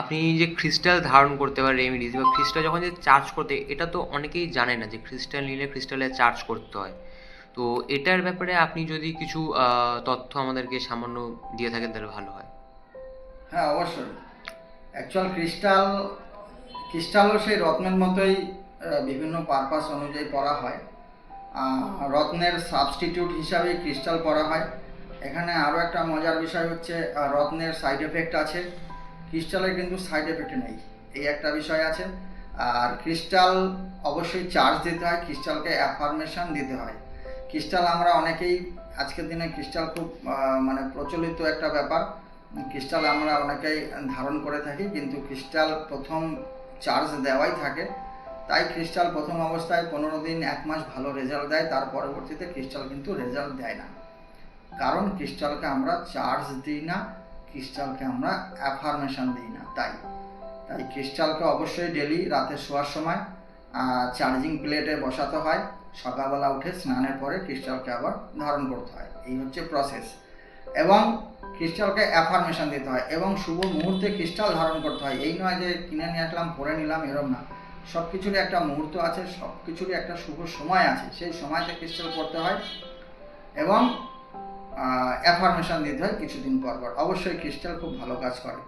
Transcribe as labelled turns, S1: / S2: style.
S1: আপনি যে ক্রিস্টাল ধারণ করতে বা রেমেডিস বা ক্রিস্টাল যখন যে চার্জ করতে, এটা তো অনেকেই জানে না যে ক্রিস্টাল নিলে ক্রিস্টালে চার্জ করতে হয়। তো এটার ব্যাপারে আপনি যদি কিছু তথ্য আমাদেরকে সামান্য দিয়ে থাকেন তাহলে ভালো হয়।
S2: হ্যাঁ, অবশ্যই। অ্যাকচুয়াল ক্রিস্টালও সেই রত্নের মতোই বিভিন্ন পারপাস অনুযায়ী পড়া হয়। রত্নের সাবস্টিটিউট হিসাবে ক্রিস্টাল পড়া হয়। এখানে আরও একটা মজার বিষয় হচ্ছে রত্নের সাইড এফেক্ট আছে, ক্রিস্টালের কিন্তু সাইড এফেক্ট নেই, এই একটা বিষয় আছে। আর ক্রিস্টাল অবশ্যই চার্জ দিতে হয়, ক্রিস্টালকে অ্যাফার্মেশন দিতে হয়। ক্রিস্টাল আমরা অনেকেই আজকের দিনে ক্রিস্টাল খুব মানে প্রচলিত একটা ব্যাপার। ক্রিস্টাল আমরা অনেকেই ধারণ করে থাকি, কিন্তু ক্রিস্টাল প্রথম চার্জ দেওয়াই থাকে। তাই ক্রিস্টাল প্রথম অবস্থায় 15 দিন 1 মাস ভালো রেজাল্ট দেয়, তার পরবর্তীতে ক্রিস্টাল কিন্তু রেজাল্ট দেয় না। কারণ ক্রিস্টালকে আমরা চার্জ দিই না, ক্রিস্টালকে আমরা অ্যাফার্মেশন দিই না। তাই তাই ক্রিস্টালকে অবশ্যই ডেলি রাতে শোয়ার সময় চার্জিং প্লেটে বসাতে হয়। সকালবেলা উঠে স্নানের পরে ক্রিস্টালকে আবার ধারণ করতে হয়। এই হচ্ছে প্রসেস। এবং ক্রিস্টালকে অ্যাফার্মেশন দিতে হয় এবং শুভ মুহূর্তে ক্রিস্টাল ধারণ করতে হয়। এই নয় যে কিনে নিয়ে আসলাম পরে নিলাম, এরম না। সব কিছুরই একটা মুহূর্ত আছে, সব কিছুরই একটা শুভ সময় আছে, সেই সময়তে ক্রিস্টাল পড়তে হয় এবং অ্যাফার্মেশন দিতে হয় কিছুদিন পর পর। অবশ্যই ক্রিস্টাল খুব ভালো কাজ করে।